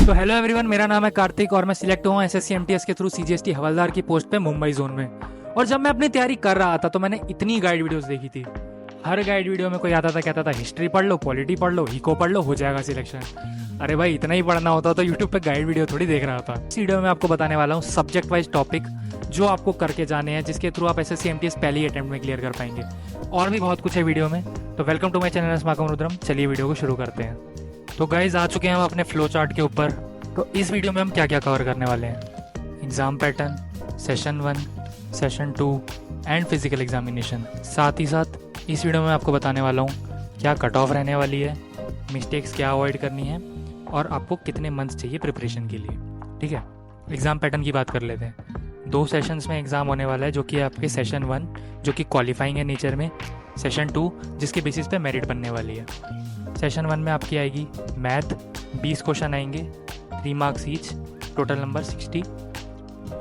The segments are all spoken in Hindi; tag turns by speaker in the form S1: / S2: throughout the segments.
S1: तो हेलो एवरीवन, मेरा नाम है कार्तिक और मैं सिलेक्ट हुआ एसएससी एमटीएस के थ्रू सीजीएसटी हवलदार की पोस्ट पे मुंबई जोन में। और जब मैं अपनी तैयारी कर रहा था तो मैंने इतनी गाइड वीडियोस देखी थी। हर गाइड वीडियो में कोई आता था, कहता था हिस्ट्री पढ़ लो, पॉलिटी पढ़ लो, इको पढ़ लो, हो जाएगा सिलेक्शन। अरे भाई, इतना ही पढ़ना होता तो यूट्यूब पे गाइड वीडियो थोड़ी देख रहा था। इस वीडियो में आपको बताने वाला हूँ सब्जेक्ट वाइज टॉपिक जो आपको करके जाने हैं, जिसके थ्रू आप एसएससी एमटीएस पहले ही अटेम्प्ट में क्लियर कर पाएंगे। और भी बहुत कुछ है वीडियो में। तो वेलकम टू माई चैनल स्माकम रुद्रम। चलिए वीडियो को शुरू करते हैं। तो गाइज आ चुके हैं हम अपने फ्लो चार्ट के ऊपर। तो इस वीडियो में हम क्या क्या कवर करने वाले हैं: exam pattern, session 1, session 2 and physical examination. साथ ही साथ इस वीडियो में आपको बताने वाला हूँ क्या कट ऑफ रहने वाली है, मिस्टेक्स क्या अवॉइड करनी है और आपको कितने मंथ्स चाहिए प्रिपरेशन के लिए। ठीक है, एग्ज़ाम पैटर्न की बात कर लेते हैं। 2 सेशंस में एग्ज़ाम होने वाला है, जो कि आपके सेशन 1 जो कि क्वालिफाइंग है नेचर में, सेशन 2 जिसके बेसिस पे मेरिट बनने वाली है। सेशन 1 में आपकी आएगी मैथ, 20 क्वेश्चन आएंगे, 3 marks each, total number 60।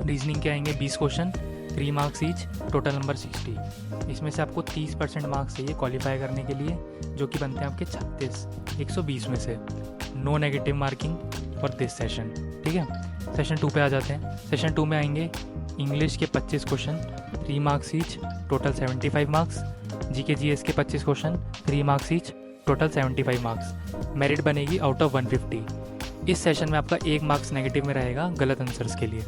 S1: Reasoning के आएंगे 20 question, 3 marks each, total number 60। इसमें से आपको 30% मार्क्स चाहिए क्वालिफाई करने के लिए, जो कि बनते हैं आपके 36, 120 में से। No negative marking for this session. ठीक है, सेशन 2 पे आ जाते हैं। सेशन 2 में आएंगे इंग्लिश के 25 question, 3 marks each, total 75 marks. GK GS के 25 question, 3 marks each, total 75 marks. Merit बनेगी आउट ऑफ 150। इस सेशन में आपका 1 मार्क्स नेगेटिव में रहेगा गलत आंसर्स के लिए।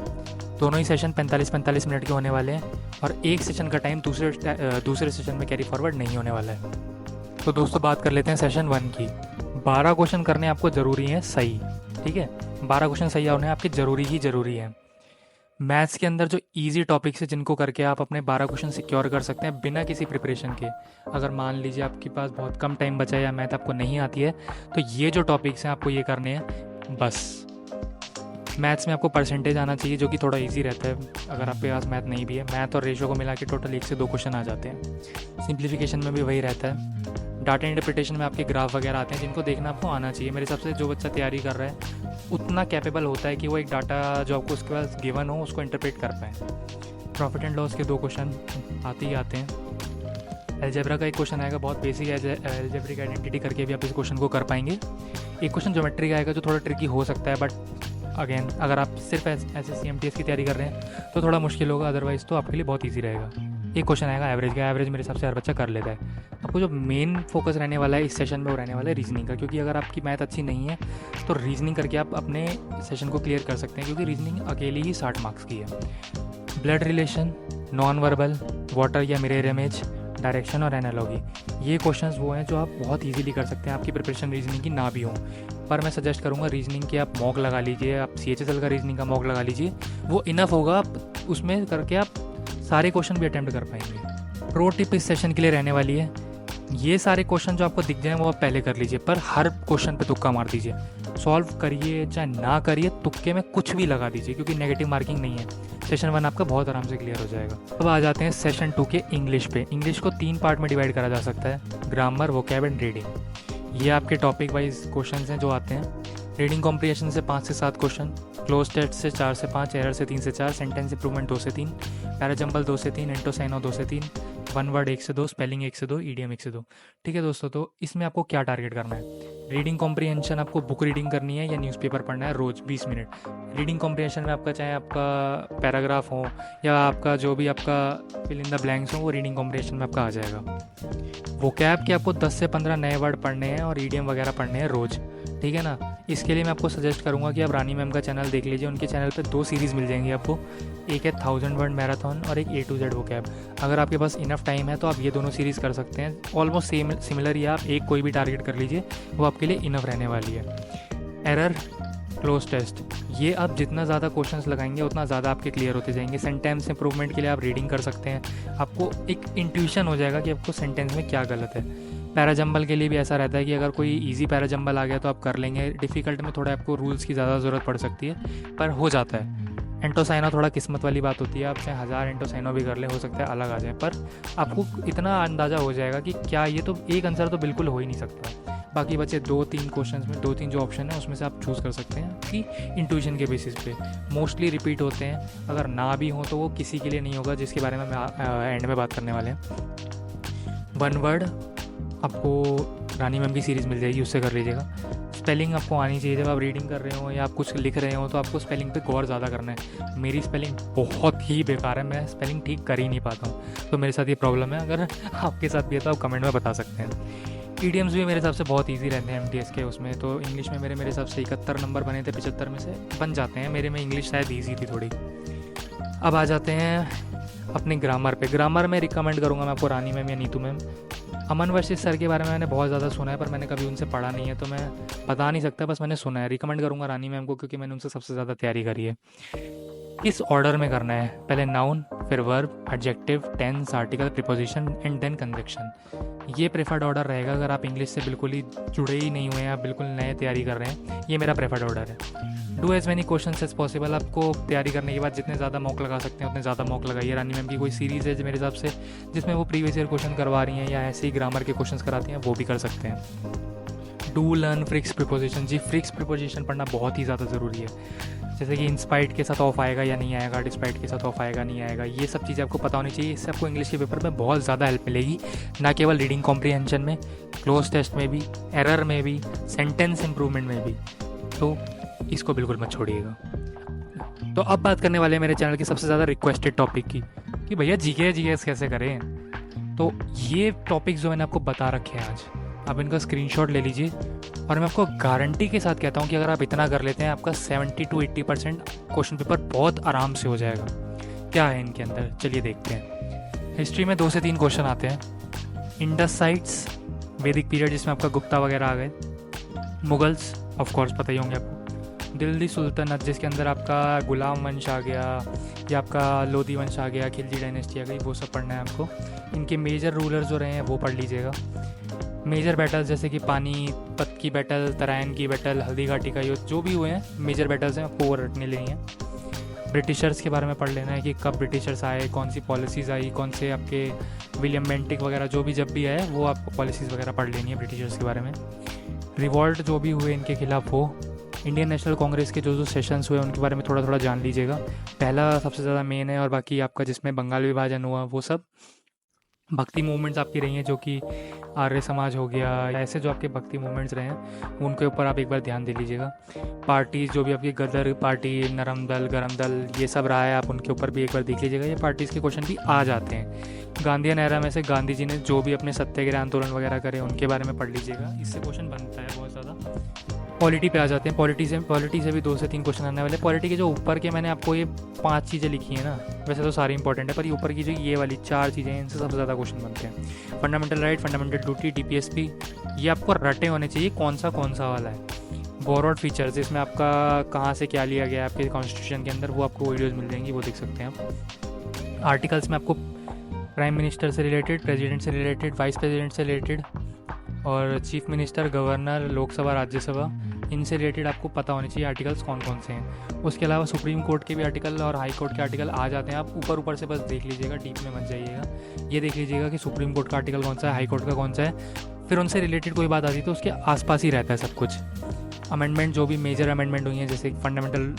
S1: दोनों ही सेशन 45-45 मिनट के होने वाले हैं और एक सेशन का टाइम दूसरे सेशन में कैरी फॉरवर्ड नहीं होने वाला है। तो दोस्तों बात कर लेते हैं सेशन 1 की। 12 क्वेश्चन करने आपको ज़रूरी हैं सही। ठीक है, 12 क्वेश्चन सही होने आपके ज़रूरी ही ज़रूरी है। मैथ्स के अंदर जो इजी टॉपिक्स है, जिनको करके आप अपने 12 क्वेश्चन सिक्योर कर सकते हैं बिना किसी प्रिपरेशन के। अगर मान लीजिए आपके पास बहुत कम टाइम बचा है या मैथ आपको नहीं आती है, तो ये जो टॉपिक्स हैं आपको ये करने हैं बस। मैथ्स में आपको परसेंटेज आना चाहिए, जो कि थोड़ा इजी रहता है अगर आपके पास मैथ नहीं भी है। मैथ और रेशो को मिला के टोटल 1 से 2 क्वेश्चन आ जाते हैं। सिंप्लीफिकेशन में भी वही रहता है। डाटा इंटरप्रिटेशन में आपके ग्राफ वगैरह आते हैं, जिनको देखना आपको आना चाहिए। मेरे हिसाब से जो बच्चा तैयारी कर रहा है उतना कैपेबल होता है कि वो एक डाटा जो आपको उसके पास गिवन हो उसको इंटरप्रेट कर पाए। प्रॉफिट एंड लॉस के 2 क्वेश्चन आते ही आते हैं। अलजेब्रा का एक क्वेश्चन आएगा, बहुत बेसिक अलजेब्रिक आइडेंटिटी करके भी आप इस क्वेश्चन को कर पाएंगे। एक क्वेश्चन ज्योमेट्री का आएगा जो थोड़ा ट्रिकी हो सकता है, बट अगेन अगर आप सिर्फ एसएससी एमटीएस की तैयारी कर रहे हैं तो थोड़ा मुश्किल होगा, अदरवाइज तो आपके लिए बहुत ईजी रहेगा। एक क्वेश्चन आएगा एवरेज का। एवरेज मेरे हिसाब से हर बच्चा कर लेता है। आपको जो मेन फोकस रहने वाला है इस सेशन में वो रहने वाला है रीजनिंग का, क्योंकि अगर आपकी मैथ अच्छी नहीं है तो रीजनिंग करके आप अपने सेशन को क्लियर कर सकते हैं, क्योंकि रीजनिंग अकेली ही 60 मार्क्स की है। Blood relation, non verbal, water या मिरर इमेज, डायरेक्शन और एनालॉगी, ये क्वेश्चंस वो हैं जो आप बहुत इजीली कर सकते हैं, आपकी प्रिपरेशन रीजनिंग की ना भी हो। पर मैं सजेस्ट करूँगा रीजनिंग के आप मॉक लगा लीजिए, आप CHSL का रीजनिंग का मॉक लगा लीजिए, वो इनफ होगा। आप उसमें करके आप सारे क्वेश्चन भी अटेम्प्ट कर पाएंगे। प्रो टिप इस सेशन के लिए रहने वाली है, ये सारे क्वेश्चन जो आपको दिख जाए वो आप पहले कर लीजिए, पर हर क्वेश्चन पे तुक्का मार दीजिए। सॉल्व करिए चाहे ना करिए, तुक्के में कुछ भी लगा दीजिए, क्योंकि नेगेटिव मार्किंग नहीं है। सेशन 1 आपका बहुत आराम से क्लियर हो जाएगा। अब आ जाते हैं सेशन 2 के इंग्लिश पे। इंग्लिश को 3 पार्ट में डिवाइड करा जा सकता है: ग्रामर, वोकैब एंड रीडिंग। ये आपके टॉपिक वाइज क्वेश्चन हैं जो आते हैं। रीडिंग कॉम्प्रिहेंशन से 5 से 7 क्वेश्चन, क्लोज टेस्ट से 4 से 5, एरर से 3 से 4, सेंटेंस इंप्रूवमेंट 2 से 3, पैराजंबल 2 से 3, एंटोसाइनो 2 से 3, वन वर्ड 1 से 2, स्पेलिंग 1 से 2, ईडीएम 1 से 2। ठीक है दोस्तों, तो इसमें आपको क्या टारगेट करना है? रीडिंग कॉम्प्रिहेंशन आपको बुक रीडिंग करनी है या न्यूज़पेपर पढ़ना है रोज़ 20 मिनट। रीडिंग कॉम्प्रिहेंशन में आपका चाहे आपका पैराग्राफ हो या आपका जो भी आपका फिल इन द ब्लैंक्स हो, वो रीडिंग कॉम्प्रिहेंशन में आपका आ जाएगा। वोकैब के आपको 10 से 15 नए वर्ड पढ़ने हैं और ईडीएम वगैरह पढ़ने हैं रोज़। ठीक है ना, इसके लिए मैं आपको सजेस्ट करूंगा कि आप रानी मैम का चैनल देख लीजिए। उनके चैनल पे 2 सीरीज़ मिल जाएंगी आपको, एक है 1000 वर्ड मैराथन और एक A to Z वोकैब। अगर आपके पास इनफ टाइम है तो आप ये दोनों सीरीज़ कर सकते हैं। ऑलमोस्ट सिमिलर ही, आप एक कोई भी टारगेट कर लीजिए, वो आपके लिए इनफ रहने वाली है। एरर, क्लोज टेस्ट, ये आप जितना ज़्यादा क्वेश्चंस लगाएंगे उतना ज़्यादा आपके क्लियर होते जाएंगे। सेंटेंस इंप्रूवमेंट के लिए आप रीडिंग कर सकते हैं, आपको एक इंट्यूशन हो जाएगा कि आपको सेंटेंस में क्या गलत है। पैराजंबल के लिए भी ऐसा रहता है कि अगर कोई इजी पैराजंबल आ गया तो आप कर लेंगे, डिफ़िकल्ट में थोड़ा आपको रूल्स की ज़्यादा ज़रूरत पड़ सकती है, पर हो जाता है। एंटोसाइनो थोड़ा किस्मत वाली बात होती है, आप चाहे 1000 एंटोसाइनो भी कर लें, हो सकता है अलग आ जाए, पर आपको इतना अंदाज़ा हो जाएगा कि क्या ये तो एक आंसर तो बिल्कुल हो ही नहीं सकता। बाकी बचे 2-3 क्वेश्चन में 2-3 जो ऑप्शन है उसमें से आप चूज़ कर सकते हैं कि इंट्यूशन के बेसिस पे। मोस्टली रिपीट होते हैं, अगर ना भी हो तो वो किसी के लिए नहीं होगा, जिसके बारे में हम एंड में बात करने वाले हैं। वन वर्ड आपको रानी मैम की सीरीज़ मिल जाएगी, उससे कर लीजिएगा। स्पेलिंग आपको आनी चाहिए। जब आप रीडिंग कर रहे हो या आप कुछ लिख रहे हो तो आपको स्पेलिंग पे गौर ज़्यादा करना है। मेरी स्पेलिंग बहुत ही बेकार है, मैं स्पेलिंग ठीक कर ही नहीं पाता हूँ, तो मेरे साथ ये प्रॉब्लम है। अगर आपके साथ भी है तो आप कमेंट में बता सकते हैं। ईडियम्स भी मेरे हिसाब से बहुत ईजी रहते हैं एमटीएस के उसमें। तो इंग्लिश में मेरे हिसाब से 71 नंबर बने थे, 75 में से बन जाते हैं मेरे में। इंग्लिश शायद ईजी थी थोड़ी। अब आ जाते हैं अपने ग्रामर पे। ग्रामर में रिकमेंड करूँगा मैं आपको रानी मैम या नीतू मैम। अमन वर्षित सर के बारे में मैंने बहुत ज़्यादा सुना है, पर मैंने कभी उनसे पढ़ा नहीं है, तो मैं बता नहीं सकता, बस मैंने सुना है। रिकमेंड करूँगा रानी मैम को, क्योंकि मैंने उनसे सबसे ज़्यादा तैयारी करी है। किस ऑर्डर में करना है? पहले नाउन, फिर verb, adjective, tense, article, preposition and then conjunction. ये प्रेफर्ड ऑर्डर रहेगा अगर आप इंग्लिश से बिल्कुल ही जुड़े ही नहीं हुए हैं, आप बिल्कुल नए तैयारी कर रहे हैं। ये मेरा प्रेफर्ड ऑर्डर है। Do as many question as possible. आपको तैयारी करने के बाद जितने ज़्यादा मॉक लगा सकते हैं उतने ज़्यादा मॉक लगाइए। रानी मैम की कोई सीरीज़ है मेरे हिसाब से जिसमें वो प्रीवियस ईयर क्वेश्चन करवा रही हैं या ऐसे ही ग्रामर के क्वेश्चन कराती हैं, वो भी कर सकते हैं। डू लर्न फ्रिक्स प्रीपोजिशन। जी, फ्रिक्स प्रीपोजिशन पढ़ना बहुत ही ज़्यादा ज़रूरी है। जैसे कि इंस्पाइट के साथ ऑफ आएगा या नहीं आएगा, डिस्पाइट के साथ ऑफ आएगा नहीं आएगा, ये सब चीज़ें आपको पता होनी चाहिए। इससे आपको इंग्लिश के पेपर में बहुत ज़्यादा हेल्प मिलेगी, ना केवल रीडिंग कॉम्प्रिहेंशन में, क्लोज टेस्ट में भी, एरर में भी, सेंटेंस इंप्रूवमेंट में भी। तो इसको बिल्कुल मत छोड़िएगा। तो अब बात करने वाले हैं मेरे चैनल की सबसे ज़्यादा रिक्वेस्टेड टॉपिक की, कि भैया जीके कैसे करें। तो ये टॉपिक जो मैंने आपको बता रखे हैं आज, आप इनका स्क्रीनशॉट ले लीजिए, और मैं आपको गारंटी के साथ कहता हूँ कि अगर आप इतना कर लेते हैं, आपका 70 to 80% क्वेश्चन पेपर बहुत आराम से हो जाएगा। क्या है इनके अंदर, चलिए देखते हैं। हिस्ट्री में 2 से 3 क्वेश्चन आते हैं। इंडस साइट्स, वैदिक पीरियड जिसमें आपका गुप्ता वगैरह आ गए। मुगल्स, ऑफ कोर्स पता ही होंगे आपको। दिल्ली सुल्तनत जिसके अंदर आपका गुलाम वंश आ गया या आपका लोधी वंश आ गया, खिलजी डायनेस्टी आ गई, वो सब पढ़ना है आपको। इनके मेजर रूलर जो रहे हैं वो पढ़ लीजिएगा। मेजर बैटल्स जैसे कि पानीपत की बैटल, तराइन की बैटल, हल्दी घाटी का युद्ध, जो भी हुए हैं मेजर बैटल्स हैं, आपको वो रटने लेनी है। ब्रिटिशर्स के बारे में पढ़ लेना है कि कब ब्रिटिशर्स आए, कौन सी पॉलिसीज़ आई, कौन से आपके विलियम बेंटिक वगैरह जो भी जब भी आए वो आपको पॉलिसीज़ वगैरह पढ़ लेनी है ब्रिटिशर्स के बारे में। रिवॉल्ट जो भी हुए इनके खिलाफ वो। इंडियन नेशनल कांग्रेस के जो सेशंस हुए उनके बारे में थोड़ा थोड़ा जान लीजिएगा। पहला सबसे ज़्यादा मेन है, और बाकी आपका जिसमें बंगाल विभाजन हुआ वो सब। भक्ति मूवमेंट्स आपकी रही हैं, जो कि आर्य समाज हो गया, ऐसे जो आपके भक्ति मूवमेंट्स रहे हैं उनके ऊपर आप एक बार ध्यान दे लीजिएगा। पार्टीज़ जो भी आपकी गदर पार्टी, नरम दल, गरम दल, ये सब रहा है, आप उनके ऊपर भी एक बार देख लीजिएगा। ये पार्टीज़ के क्वेश्चन भी आ जाते हैं। गांधीयन एरा में से गांधी जी ने जो भी अपने सत्याग्रह आंदोलन वगैरह करे उनके बारे में पढ़ लीजिएगा, इससे क्वेश्चन बनता है बहुत ज़्यादा। पॉलिटी पे आ जाते हैं। पॉलिटी से भी 2 से 3 क्वेश्चन आने वाले। पॉलिटी के जो ऊपर के मैंने आपको ये 5 चीज़ें लिखी हैं ना, वैसे तो सारी इंपॉर्टेंट है, पर ये ऊपर की जो ये वाली 4 चीज़ें हैं इनसे सबसे ज़्यादा क्वेश्चन बनते हैं। Fundamental right, fundamental duty, DPSP, ये आपको रटे होने चाहिए कौन सा वाला है। बोरोड फीचर्स, इसमें आपका कहाँ से क्या लिया गया है आपके कॉन्स्टिट्यूशन के अंदर, वो आपको वीडियोज़ मिल जाएंगी, वो देख सकते हैं आप। आर्टिकल्स में आपको प्राइम मिनिस्टर से रिलेटेड, प्रेसिडेंट से रिलेटेड, वाइस प्रेसिडेंट से रिलेटेड, और chief minister, governor, Lok Sabha, Rajya Sabha, इनसे रिलेटेड आपको पता होने चाहिए आर्टिकल्स कौन कौन से हैं। उसके अलावा सुप्रीम कोर्ट के भी आर्टिकल और हाई कोर्ट के आर्टिकल आ जाते हैं, आप ऊपर से बस देख लीजिएगा, डीप में मत जाइएगा। ये देख लीजिएगा कि सुप्रीम कोर्ट का आर्टिकल कौन सा है, हाई कोर्ट का कौन सा है, फिर उनसे रिलेटेड कोई बात आती है तो उसके आसपास ही रहता है सब कुछ। अमेंडमेंट जो भी मेजर अमेंडमेंट हुई हैं, जैसे फंडामेंटल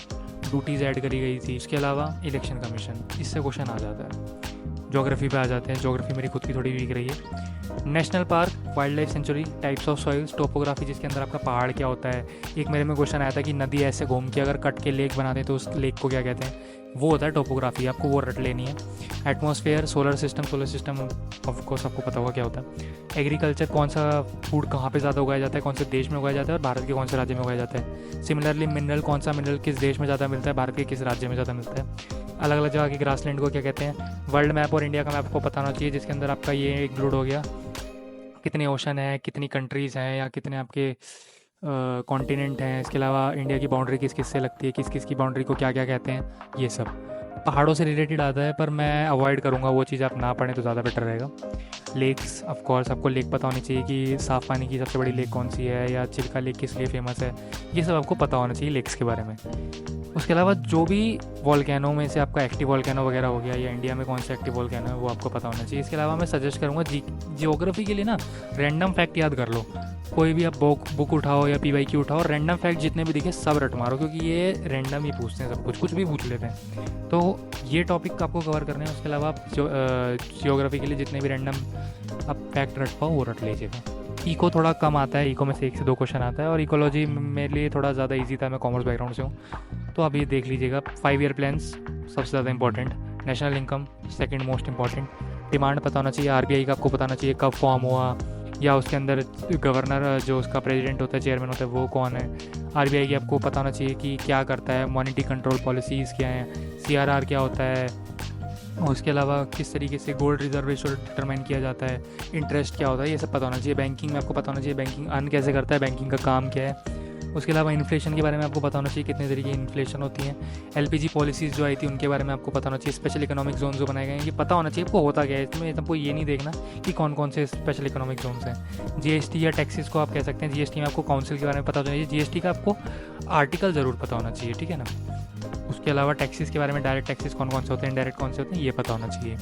S1: ड्यूटीज़ ऐड करी गई थी, उसके अलावा इलेक्शन कमीशन, इससे क्वेश्चन आ जाता है। ज्योग्राफी पे आ जाते हैं। ज्योग्राफी मेरी खुद की थोड़ी वीक रही है। National park, wild life sanctuary, types of soils, topography जिसके अंदर आपका पहाड़ क्या होता है। एक मेरे में क्वेश्चन आया था कि नदी ऐसे घूम के अगर कट के लेक बना दें तो उस लेक को क्या कहते हैं, वो होता है टोपोग्राफी, आपको वो रट लेनी है। Atmosphere, solar system of course आपको पता होगा क्या होता है। एग्रीकल्चर, कौन सा फूड कहाँ पे ज़्यादा उगाया जाता है, कौन से देश में उगाया जाता है और भारत के कौन से राज्य में उगाया जाता है। सिमिलरली मिनरल, कौन सा मिनरल किस देश में ज़्यादा मिलता है, भारत के किस राज्य में ज़्यादा मिलता है। अलग अलग जगह के ग्रासलैंड को क्या कहते हैं। वर्ल्ड मैप और इंडिया का मैप को पता होना चाहिए, जिसके अंदर आपका ये इंक्लूड हो गया कितने ओशन है, कितनी कंट्रीज़ हैं या कितने आपके कॉन्टिनेंट हैं। इसके अलावा इंडिया की बाउंड्री किस किस से लगती है, किस किस की बाउंड्री को क्या क्या कहते हैं, ये सब पहाड़ों से रिलेटेड आता है, पर मैं अवॉइड करूँगा, वो चीज़ आप ना पढ़ें तो ज़्यादा बेटर रहेगा। लेक्स, ऑफ कोर्स आपको लेक पता होनी चाहिए कि साफ़ पानी की सबसे बड़ी लेक कौन सी है, या चिल्का लेक किस लिए फेमस है, ये सब आपको पता होना चाहिए लेक्स के बारे में। उसके अलावा जो भी वॉल्केनो में से आपका एक्टिव वॉल्केनो वगैरह हो गया, या इंडिया में कौन सा एक्टिव वॉल्केनो है, वो आपको पता होना चाहिए। इसके अलावा मैं सजेस्ट करूँगा जियोग्राफी के लिए ना रैंडम फैक्ट याद कर लो। कोई भी आप बुक उठाओ या PYQ उठाओ, रैंडम फैक्ट जितने भी दिखे सब रट मारो, क्योंकि ये रैंडम ही पूछते हैं, सब कुछ भी पूछ लेते हैं। तो ये टॉपिक आपको कवर करने हैं। उसके अलावा आप जियोग्राफी के लिए जितने भी रैंडम आप फैक्ट रट पाओ वो रट लीजिएगा। इको थोड़ा कम आता है, इको में से 1 से 2 क्वेश्चन आता है, और इकोलॉजी मेरे लिए थोड़ा ज़्यादा इजी था, मैं कॉमर्स बैकग्राउंड से हूँ। तो आप ये देख लीजिएगा, 5 ईयर प्लान्स सबसे ज़्यादा important, national income second most important, demand पता होना चाहिए, आरबीआई का आपको बताना चाहिए कब फॉर्म हुआ, या उसके अंदर गवर्नर जो उसका प्रेसिडेंट होता है, चेयरमैन होता है, वो कौन है। आरबीआई की आपको पता होना चाहिए कि क्या करता है, मॉनेटरी कंट्रोल पॉलिसीज़ क्या हैं, सीआरआर क्या होता है, और उसके अलावा किस तरीके से गोल्ड रिजर्व रेशो डिटरमाइन किया जाता है, इंटरेस्ट क्या होता है, ये सब पता होना चाहिए। बैंकिंग में आपको पता होना चाहिए बैंकिंग अर्न कैसे करता है, बैंकिंग का काम क्या है। उसके अलावा इन्फ्लेशन के बारे में आपको पता होना चाहिए, कितने तरीके की इन्फ्लेशन होती है। एलपीजी पॉलिसीज़ जो आई थी उनके बारे में आपको पता होना चाहिए। स्पेशल इकोनॉमिक जोन जो बनाए गए हैं, ये पता होना चाहिए आपको होता क्या है। इसमें आपको ये नहीं देखना कि कौन कौन से स्पेशल इकोनॉमिक जोन्स हैं। जीएसटी या टैक्सेस को आप कह सकते हैं, जीएसटी में आपको काउंसिल के बारे में पता होना चाहिए, जीएसटी का आपको आर्टिकल ज़रूर पता होना चाहिए, ठीक है ना। उसके अलावा टैक्सेस के बारे में, डायरेक्ट टैक्सेस कौन कौन से होते हैं, इनडायरेक्ट कौन से होते हैं, ये पता होना चाहिए।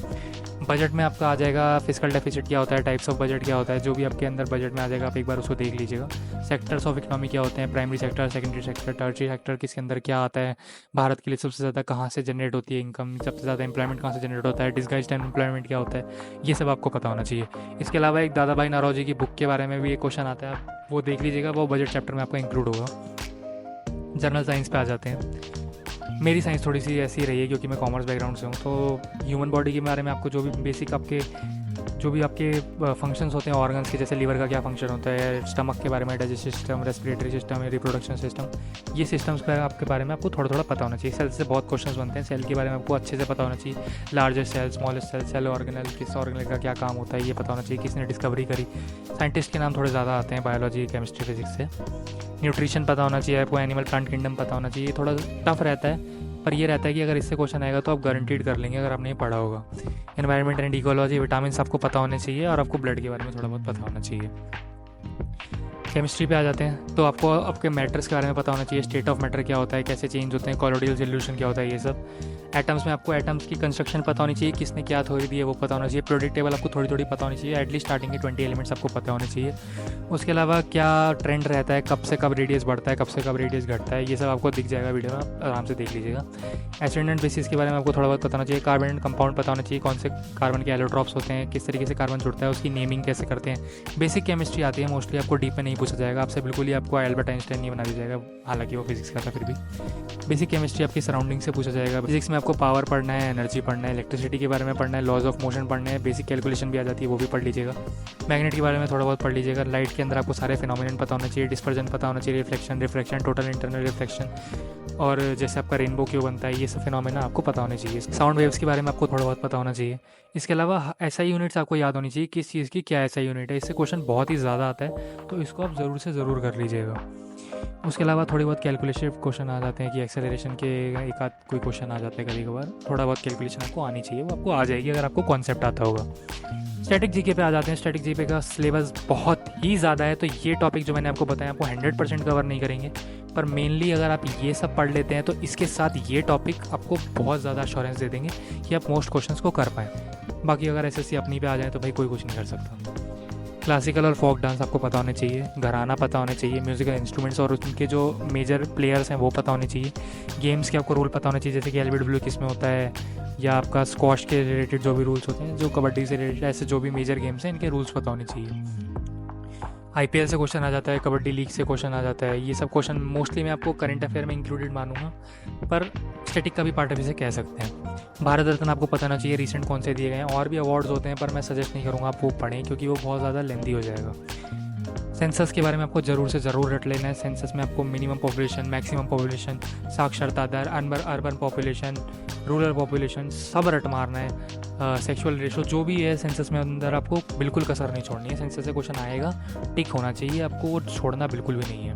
S1: बजट में आपका आ जाएगा फिस्कल डेफिसिट क्या होता है, टाइप्स ऑफ बजट क्या होता है, जो भी आपके अंदर बजट में आ जाएगा आप एक बार उसको देख लीजिएगा। सेक्टर्स ऑफ इकोनॉमी क्या होते हैं, primary sector, secondary sector, tertiary sector, किसके अंदर क्या आता है, भारत के लिए सबसे ज़्यादा कहाँ से जनरेट होती है इनकम, सबसे ज़्यादा एम्प्लॉयमेंट कहाँ से जनरेट होता है, डिस्गाइज्ड एम्प्लॉयमेंट क्या होता है, ये सब आपको पता होना चाहिए। इसके अलावा एक दादा भाई नौरोजी की बुक के बारे में भी एक क्वेश्चन आता है, आप वो देख लीजिएगा, वो बजट चैप्टर में आपका इंक्लूड होगा। जनरल साइंस पे आ जाते हैं। मेरी साइंस थोड़ी सी ऐसी रही है क्योंकि मैं कॉमर्स बैकग्राउंड से हूँ, तो ह्यूमन बॉडी के बारे में आपको जो भी बेसिक आपके जो भी आपके फंक्शंस होते हैं ऑर्गन्स के, जैसे लीवर का क्या फंक्शन होता है, स्टमक के बारे में, digestive system, respiratory system, reproduction system, ये सिस्टम्स का आपके बारे में आपको थोड़ा थोड़ा पता होना चाहिए। सेल से बहुत क्वेश्चंस बनते हैं, सेल के बारे में आपको अच्छे से पता होना चाहिए। Largest cell, smallest cell, cell organelle, किस ऑर्गेनल का क्या काम होता है, ये पता होना चाहिए। किसने डिस्कवरी करी, साइंटिस्ट के नाम थोड़े ज़्यादा आते हैं बायोलॉजी, केमिस्ट्री, फिजिक्स से। न्यूट्रिशन पता होना चाहिए आपको, एनिमल प्लांट किंगडम पता होना चाहिए। थोड़ा टफ रहता है, पर ये रहता है कि अगर इससे क्वेश्चन आएगा तो आप गारंटीड कर लेंगे अगर आपने पढ़ा होगा। एनवायरनमेंट एंड इकोलॉजी, विटामिन आपको पता होने चाहिए, और आपको ब्लड के बारे में थोड़ा बहुत पता होना चाहिए। केमिस्ट्री पे आ जाते हैं, तो आपको आपके मैटर्स के बारे में पता होना चाहिए, स्टेट ऑफ मैटर क्या होता है, कैसे चेंज होते हैं, कॉलोइडल सॉल्यूशन क्या होता है, ये सब। एटम्स में आपको एटम्स की कंस्ट्रक्शन पता होनी चाहिए, किसने क्या थ्योरी दी है वो पता होना चाहिए। प्रोडक्ट टेबल आपको थोड़ी थोड़ी पता होनी चाहिए, एटलीस्ट स्टार्टिंग के 20 एलिमेंट्स आपको पता होने चाहिए। उसके अलावा क्या ट्रेंड रहता है, कब से कब रेडियस बढ़ता है, कब से कब रेडियस घटता है, ये सब आपको दिख जाएगा वीडियो में, आप आराम से देख लीजिएगा। एसिड बेसिस के बारे में आपको थोड़ा बहुत पता होना चाहिए। कार्बन एंड कंपाउंड पता होना चाहिए, कौन से कार्बन के एलोट्रॉप्स होते हैं, किस तरीके से कार्बन जुड़ता है, उसकी नेमिंग कैसे करते हैं। बेसिक केमिस्ट्री आती है, मोस्टली आपको डीप में नहीं पूछा जाएगा आपसे, बिल्कुल ही आपको एल्बर्ट आइंस्टाइन नहीं बना दिया जाएगा, हालांकि वो फिजिक्स का था फिर भी। बेसिक केमिस्ट्री आपकी सराउंडिंग से पूछा जाएगा। फिजिक्स में आपको पावर पढ़ना है, एनर्जी पढ़ना है, इलेक्ट्रिसिटी के बारे में पढ़ना है, लॉज ऑफ मोशन पढ़ना है, बेसिक कैलकुलेशन भी आ जाती है, वो भी पढ़ लीजिएगा। मैग्नेट के बारे में थोड़ा बहुत पढ़ लीजिएगा। लाइट के अंदर आपको सारे फिनोमिनन पता होना चाहिए, डिस्पर्जन पता होना चाहिए, reflection, refraction, total internal reflection, और जैसे आपका रेनबो क्यों बनता है, ये सब फिनोमेना आपको पता होने चाहिए। साउंड वेव्स के बारे में आपको थोड़ा बहुत पता होना चाहिए। इसके अलावा एसआई यूनिट्स आपको याद होनी चाहिए, किस चीज़ की क्या एसआई यूनिट है, इससे क्वेश्चन बहुत ही ज़्यादा आता है, तो इसको आप ज़रूर से ज़रूर कर लीजिएगा। उसके अलावा थोड़ी बहुत कैलकुलेशन क्वेश्चन आ जाते हैं कि एक्सेलरेशन के एक आध कोई क्वेश्चन आ जाते हैं कभी कभार, थोड़ा बहुत कैलकुलेशन आपको आनी चाहिए, वो आपको आ जाएगी अगर आपको कॉन्सेप्ट आता होगा। स्टैटिक जीके पे आ जाते हैं। स्टैटिक जीके का सिलेबस बहुत ही ज़्यादा है, तो ये टॉपिक जो मैंने आपको बताया आपको 100% कवर नहीं करेंगे, पर मेनली अगर आप ये सब पढ़ लेते हैं तो इसके साथ ये टॉपिक आपको बहुत ज़्यादा अश्योरेंस दे देंगे कि आप मोस्ट क्वेश्चंस को कर पाएँ। बाकी अगर एसएससी अपनी पे आ जाए तो भाई कोई कुछ नहीं कर सकता। क्लासिकल और फोक डांस आपको पता होने चाहिए, घराना पता होने चाहिए, म्यूजिकल इंस्ट्रूमेंट्स और उनके जो मेजर प्लेयर्स हैं वो पता होने चाहिए। गेम्स के आपको रूल पता होने चाहिए, जैसे कि एलबीडब्ल्यू किस में होता है, या आपका स्क्वॉश के रिलेटेड जो भी रूल्स होते हैं, जो कबड्डी से रिलेटेड ऐसे जो भी मेजर गेम्स हैं इनके रूल्स पता होने चाहिए। आईपीएल से क्वेश्चन आ जाता है, कबड्डी लीग से क्वेश्चन आ जाता है, ये सब क्वेश्चन मोस्टली मैं आपको करंट अफेयर में इंक्लूडेड मानूंगा, पर स्टैटिक का भी पार्ट अभी से कह सकते हैं। भारत रत्न आपको पता होना चाहिए, रिसेंट कौन से दिए गए हैं, और भी अवार्ड्स होते हैं पर मैं सजेस्ट नहीं करूँगा आप वो पढ़ें क्योंकि वो बहुत ज़्यादा लेंदी हो जाएगा। सेंसस के बारे में आपको ज़रूर से ज़रूर रट लेना है। सेंसस में आपको मिनिमम पॉपुलेशन, मैक्सिमम पॉपुलेशन, साक्षरता दर, अर्बन पॉपुलेशन, रूरल पॉपुलेशन सब रट मारना है। सेक्सुअल रेशो जो भी है सेंसस में अंदर आपको बिल्कुल कसर नहीं छोड़नी है। सेंसस से क्वेश्चन आएगा, टिक होना चाहिए, आपको वो छोड़ना बिल्कुल भी नहीं है।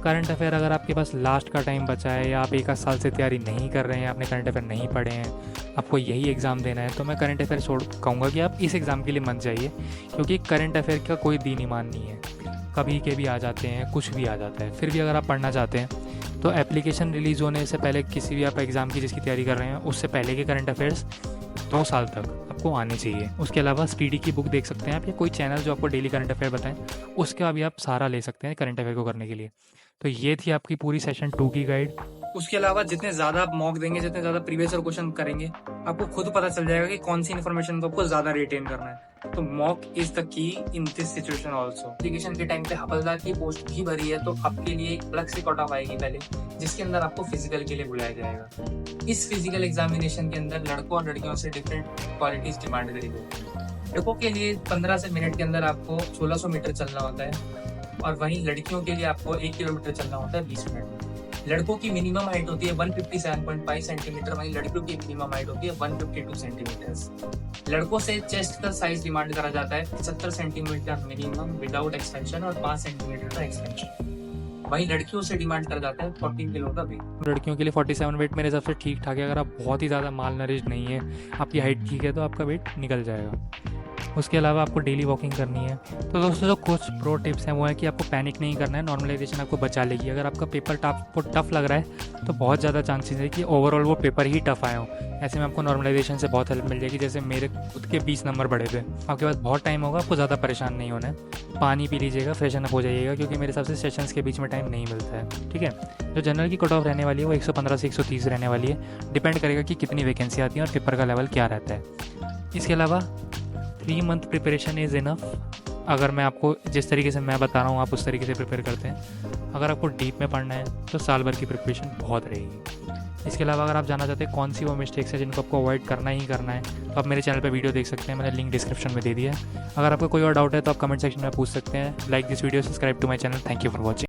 S1: करंट अफेयर अगर आपके पास लास्ट का टाइम बचा है या आप एक आध साल से तैयारी नहीं कर रहे हैं, आपने करंट अफेयर नहीं पढ़े हैं, आपको यही एग्ज़ाम देना है, तो मैं करंट अफेयर छोड़ कहूँगा कि आप इस एग्ज़ाम के लिए मत जाइए, क्योंकि करंट अफेयर का कोई दीन ईमान नहीं है, कभी के भी आ जाते हैं, कुछ भी आ जाता है। फिर भी अगर आप पढ़ना चाहते हैं तो एप्लीकेशन रिलीज़ होने से पहले किसी भी आप एग्ज़ाम की जिसकी तैयारी कर रहे हैं उससे पहले के करंट अफेयर्स 2 साल तक आपको आने चाहिए। उसके अलावा स्पीडी की बुक देख सकते हैं आप, या कोई चैनल जो आपको डेली करंट अफेयर बताएं, उसका भी आप सहारा ले सकते हैं करंट अफेयर को करने के लिए। तो ये थी आपकी पूरी सेशन 2 की गाइड। उसके अलावा जितने ज़्यादा आप मॉक देंगे, जितने ज़्यादा प्रीवियस ईयर क्वेश्चन करेंगे, आपको खुद पता चल जाएगा कि कौन सी इन्फॉर्मेशन को आपको ज़्यादा रिटेन करना है। तो mock is the key in this situation also. Application के टाइम पे हवलदार की पोस्ट भी भरी है तो आपके लिए एक अलग से कट ऑफ आएगी पहले, जिसके अंदर आपको फिजिकल के लिए बुलाया जाएगा। इस फिजिकल एग्जामिनेशन के अंदर लड़कों और लड़कियों से डिफरेंट क्वालिटीज डिमांड करी गई। लड़कों के लिए 15 से मिनट के अंदर आपको 1600 मीटर चलना होता है और वहीं लड़कियों के लिए आपको 1 किलोमीटर चलना होता है 20 मिनट में। लड़कों की मिनिमम हाइट होती है 157.5 सेंटीमीटर, वहीं लड़कियों की मिनिमम हाइट होती है 152 सेंटीमीटर। लड़कों से चेस्ट का साइज डिमांड करा जाता है 75 सेंटीमीटर मिनिमम विदाउट एक्सपेंशन और 5 सेंटीमीटर का एक्सपेंशन। वहीं लड़कियों से डिमांड करा जाता है 14 किलो का वेट। लड़कियों के लिए 47 वेट मेरे हिसाब से ठीक ठाक है। अगर आप बहुत ही ज़्यादा माल नरिश नहीं है, आपकी हाइट ठीक है, तो आपका वेट निकल जाएगा। उसके अलावा आपको डेली वॉकिंग करनी है। तो दोस्तों जो कुछ प्रो टिप्स हैं वो है कि आपको पैनिक नहीं करना है, नॉर्मलाइजेशन आपको बचा लेगी। अगर आपका पेपर आपको टफ लग रहा है तो बहुत ज़्यादा चांसेस है कि ओवरऑल वो पेपर ही टफ आए हो। ऐसे में आपको नॉर्मलाइजेशन से बहुत हेल्प मिल जाएगी। जैसे मेरे खुद के 20 नंबर बढ़े थे। आपके पास बहुत टाइम होगा, आपको ज़्यादा परेशान नहीं होना है। पानी पी लीजिएगा, फ्रेशन अप हो जाइएगा, क्योंकि मेरे हिसाब से सेशंस के बीच में टाइम नहीं मिलता है। ठीक है, जो जनरल की कट ऑफ रहने वाली है वो 115 से 130 रहने वाली है। डिपेंड करेगा कि कितनी वैकेंसी आती है और पेपर का लेवल क्या रहता है। इसके अलावा 3 मंथ प्रिपरेशन इज़ इनफ। अगर मैं आपको जिस तरीके से मैं बता रहा हूँ आप उस तरीके से प्रिपेयर करते हैं। अगर आपको डीप में पढ़ना है तो साल भर की प्रिपरेशन बहुत रहेगी। इसके अलावा अगर आप जानना चाहते हैं कौन सी वो मिस्टेक्स है जिनको आपको अवॉइड करना ही करना है, तो आप मेरे चैनल पे वीडियो देख सकते हैं, मैंने लिंक डिस्क्रिप्शन में दे दिया है। अगर आपको कोई और डाउट है तो आप कमेंट सेक्शन में पूछ सकते हैं। Like this video, subscribe to my channel. Thank you for watching.